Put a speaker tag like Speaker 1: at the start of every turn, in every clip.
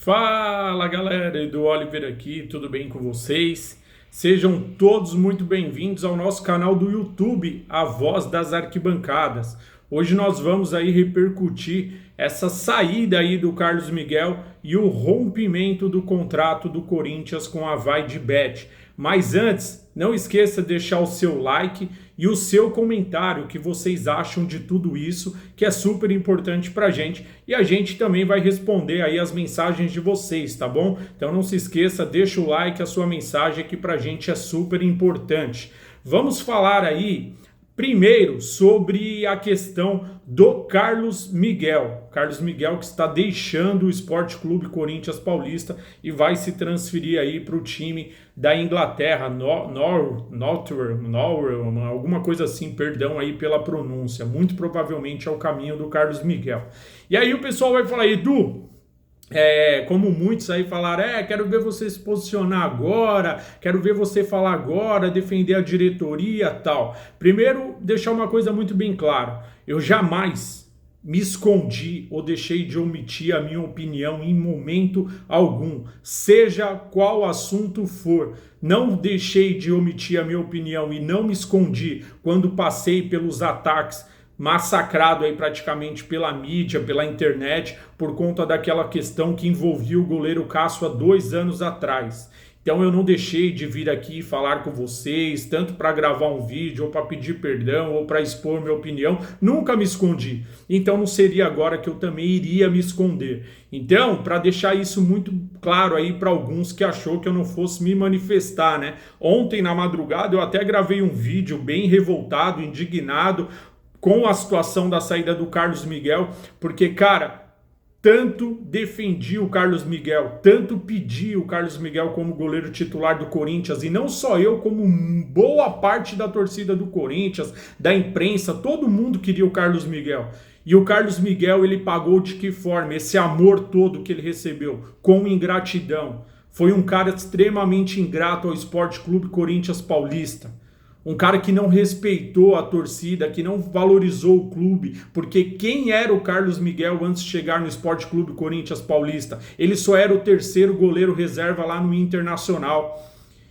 Speaker 1: Fala galera, Edu Oliver aqui, tudo bem com vocês? Sejam todos muito bem-vindos ao nosso canal do YouTube, A Voz das Arquibancadas. Hoje nós vamos aí repercutir essa saída aí do Carlos Miguel e o rompimento do contrato do Corinthians com a VaiDebet. Mas antes, não esqueça de deixar o seu like e o seu comentário, o que vocês acham de tudo isso, que é super importante pra gente. E a gente também vai responder aí as mensagens de vocês, tá bom? Então não se esqueça, deixa o like, a sua mensagem que pra gente é super importante. Vamos falar aí primeiro sobre a questão do Carlos Miguel. Carlos Miguel que está deixando o Sport Clube Corinthians Paulista e vai se transferir aí para o time da Inglaterra, Northern, alguma coisa assim, perdão aí pela pronúncia. Muito provavelmente é o caminho do Carlos Miguel. E aí o pessoal vai falar, Edu, como muitos aí falaram, quero ver você se posicionar agora, quero ver você falar agora, defender a diretoria e tal. Primeiro, deixar uma coisa muito bem clara, eu jamais me escondi ou deixei de omitir a minha opinião em momento algum, seja qual assunto for. Não deixei de omitir a minha opinião e não me escondi quando passei pelos ataques massacrado aí praticamente pela mídia, pela internet, por conta daquela questão que envolvia o goleiro Cássio há 2 anos atrás. Então eu não deixei de vir aqui falar com vocês, tanto para gravar um vídeo, ou para pedir perdão, ou para expor minha opinião, nunca me escondi. Então não seria agora que eu também iria me esconder. Então, para deixar isso muito claro aí para alguns que achou que eu não fosse me manifestar, né? Ontem na madrugada eu até gravei um vídeo bem revoltado, indignado, com a situação da saída do Carlos Miguel, porque, cara, tanto defendi o Carlos Miguel, tanto pedi o Carlos Miguel como goleiro titular do Corinthians, e não só eu, como boa parte da torcida do Corinthians, da imprensa, todo mundo queria o Carlos Miguel. E o Carlos Miguel, ele pagou de que forma? Esse amor todo que ele recebeu, com ingratidão. Foi um cara extremamente ingrato ao Sport Clube Corinthians Paulista. Um cara que não respeitou a torcida, que não valorizou o clube, porque quem era o Carlos Miguel antes de chegar no Sport Clube Corinthians Paulista? Ele só era o 3º goleiro reserva lá no Internacional.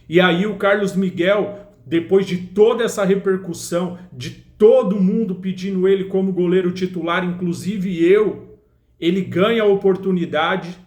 Speaker 1: E aí o Carlos Miguel, depois de toda essa repercussão, de todo mundo pedindo ele como goleiro titular, inclusive eu, ele ganha a oportunidade.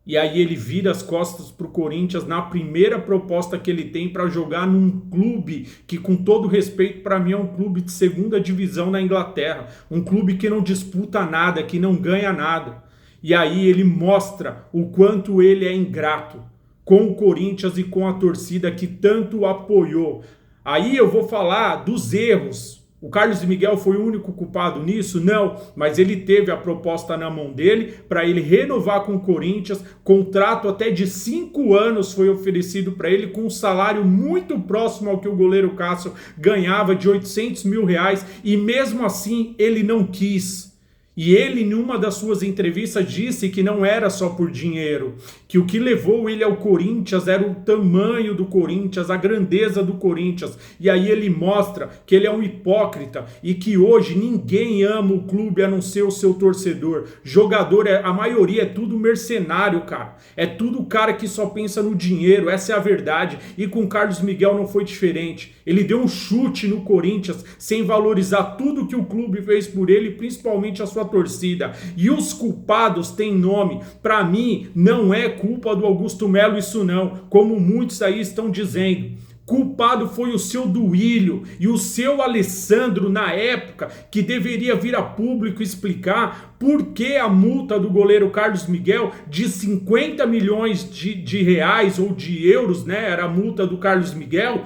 Speaker 1: E aí ele vira as costas para o Corinthians na primeira proposta que ele tem para jogar num clube que, com todo respeito, para mim é um clube de 2ª divisão na Inglaterra. Um clube que não disputa nada, que não ganha nada. E aí ele mostra o quanto ele é ingrato com o Corinthians e com a torcida que tanto o apoiou. Aí eu vou falar dos erros. O Carlos Miguel foi o único culpado nisso? Não, mas ele teve a proposta na mão dele para ele renovar com o Corinthians, contrato até de 5 anos foi oferecido para ele com um salário muito próximo ao que o goleiro Cássio ganhava, de 800 mil reais, e mesmo assim ele não quis. E ele, em uma das suas entrevistas, disse que não era só por dinheiro, que o que levou ele ao Corinthians era o tamanho do Corinthians, a grandeza do Corinthians. E aí ele mostra que ele é um hipócrita e que hoje ninguém ama o clube a não ser o seu torcedor. Jogador, a maioria é tudo mercenário, cara. É tudo cara que só pensa no dinheiro, essa é a verdade. E com o Carlos Miguel não foi diferente. Ele deu um chute no Corinthians sem valorizar tudo que o clube fez por ele, principalmente a sua torcida. E os culpados têm nome. Para mim, não é culpa do Augusto Melo isso não, como muitos aí estão dizendo. Culpado foi o seu Duílio e o seu Alessandro na época, que deveria vir a público explicar por que a multa do goleiro Carlos Miguel de 50 milhões de reais ou de euros, né? Era a multa do Carlos Miguel,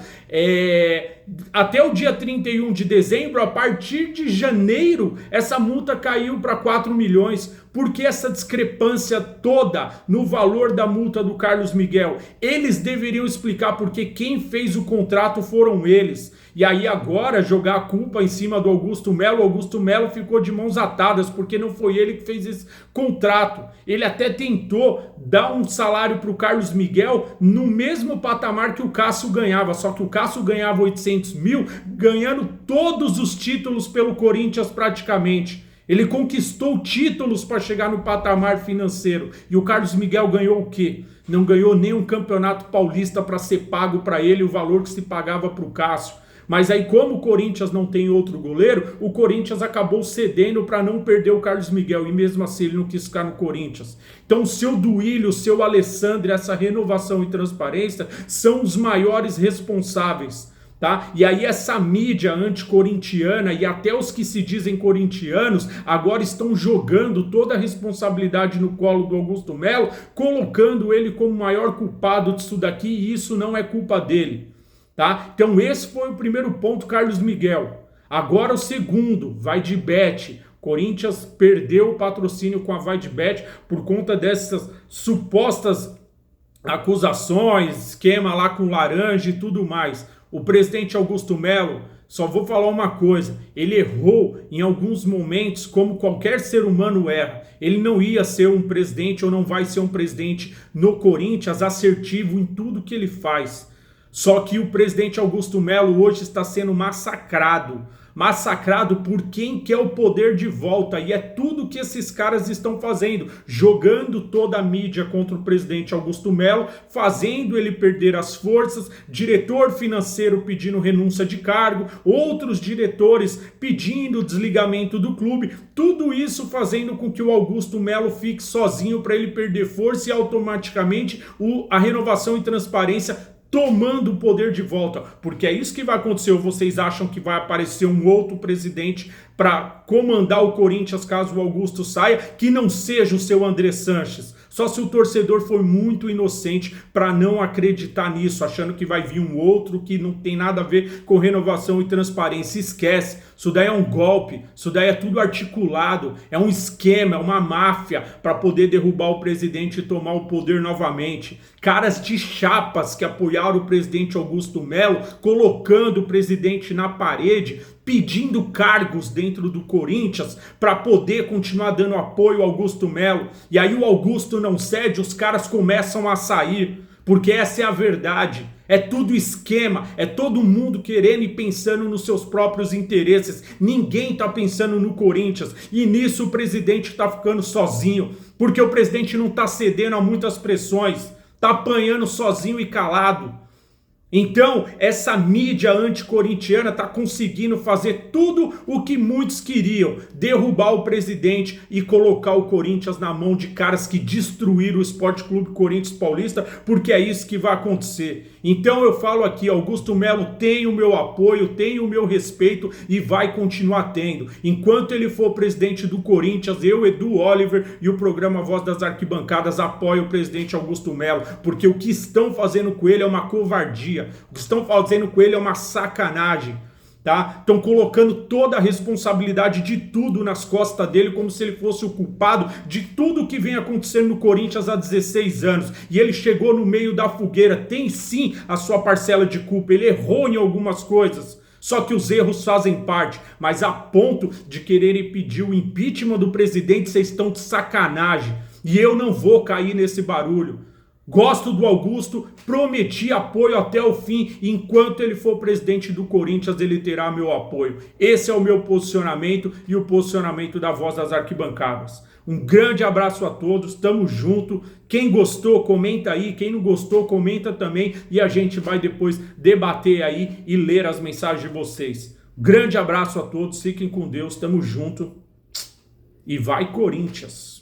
Speaker 1: até o dia 31 de dezembro, a partir de janeiro, essa multa caiu para 4 milhões. Por que essa discrepância toda no valor da multa do Carlos Miguel? Eles deveriam explicar, porque quem fez o contrato foram eles. E aí agora jogar a culpa em cima do Augusto Melo, o Augusto Melo ficou de mãos atadas, porque não foi ele que fez esse contrato. Ele até tentou dar um salário para o Carlos Miguel no mesmo patamar que o Cássio ganhava, só que o Cássio ganhava 800 mil, ganhando todos os títulos pelo Corinthians praticamente. Ele conquistou títulos para chegar no patamar financeiro. E o Carlos Miguel ganhou o quê? Não ganhou nem um campeonato paulista para ser pago para ele o valor que se pagava para o Cássio. Mas aí, como o Corinthians não tem outro goleiro, o Corinthians acabou cedendo para não perder o Carlos Miguel. E mesmo assim ele não quis ficar no Corinthians. Então o seu Duílio, o seu Alessandro, essa renovação e transparência são os maiores responsáveis. Tá? E aí essa mídia anticorintiana e até os que se dizem corintianos agora estão jogando toda a responsabilidade no colo do Augusto Melo, colocando ele como o maior culpado disso daqui, e isso não é culpa dele. Tá? Então esse foi o primeiro ponto, Carlos Miguel. Agora o segundo, VideBet. Corinthians perdeu o patrocínio com a VideBet por conta dessas supostas acusações, esquema lá com laranja e tudo mais. O presidente Augusto Melo, só vou falar uma coisa, ele errou em alguns momentos como qualquer ser humano erra. Ele não ia ser um presidente ou não vai ser um presidente no Corinthians assertivo em tudo que ele faz. Só que o presidente Augusto Melo hoje está sendo massacrado por quem quer o poder de volta, e é tudo que esses caras estão fazendo, jogando toda a mídia contra o presidente Augusto Melo, fazendo ele perder as forças, diretor financeiro pedindo renúncia de cargo, outros diretores pedindo desligamento do clube, tudo isso fazendo com que o Augusto Melo fique sozinho para ele perder força e automaticamente a renovação e transparência tomando o poder de volta, porque é isso que vai acontecer. Ou vocês acham que vai aparecer um outro presidente para comandar o Corinthians caso o Augusto saia, que não seja o seu André Sanches? Só se o torcedor for muito inocente para não acreditar nisso, achando que vai vir um outro que não tem nada a ver com renovação e transparência. Esquece, isso daí é um golpe, isso daí é tudo articulado, é um esquema, é uma máfia para poder derrubar o presidente e tomar o poder novamente. Caras de chapas que apoiaram o presidente Augusto Melo, colocando o presidente na parede, pedindo cargos dentro do Corinthians para poder continuar dando apoio ao Augusto Melo. E aí o Augusto não cede, os caras começam a sair, porque essa é a verdade. É tudo esquema, é todo mundo querendo e pensando nos seus próprios interesses. Ninguém tá pensando no Corinthians, e nisso o presidente tá ficando sozinho, porque o presidente não tá cedendo a muitas pressões, tá apanhando sozinho e calado. Então, essa mídia anticorintiana está conseguindo fazer tudo o que muitos queriam, derrubar o presidente e colocar o Corinthians na mão de caras que destruíram o Esporte Clube Corinthians Paulista, porque é isso que vai acontecer. Então eu falo aqui, Augusto Melo tem o meu apoio, tem o meu respeito e vai continuar tendo. Enquanto ele for presidente do Corinthians, eu, Edu Oliver e o programa Voz das Arquibancadas apoio o presidente Augusto Melo, porque o que estão fazendo com ele é uma covardia. O que estão fazendo com ele é uma sacanagem, tá? Estão colocando toda a responsabilidade de tudo nas costas dele, como se ele fosse o culpado de tudo que vem acontecendo no Corinthians há 16 anos. E ele chegou no meio da fogueira, tem sim a sua parcela de culpa, ele errou em algumas coisas. Só que os erros fazem parte, mas a ponto de quererem pedir o impeachment do presidente, vocês estão de sacanagem. E eu não vou cair nesse barulho. Gosto do Augusto, prometi apoio até o fim, e enquanto ele for presidente do Corinthians, ele terá meu apoio. Esse é o meu posicionamento e o posicionamento da Voz das Arquibancadas. Um grande abraço a todos, tamo junto. Quem gostou, comenta aí. Quem não gostou, comenta também. E a gente vai depois debater aí e ler as mensagens de vocês. Grande abraço a todos, fiquem com Deus, tamo junto. E vai Corinthians!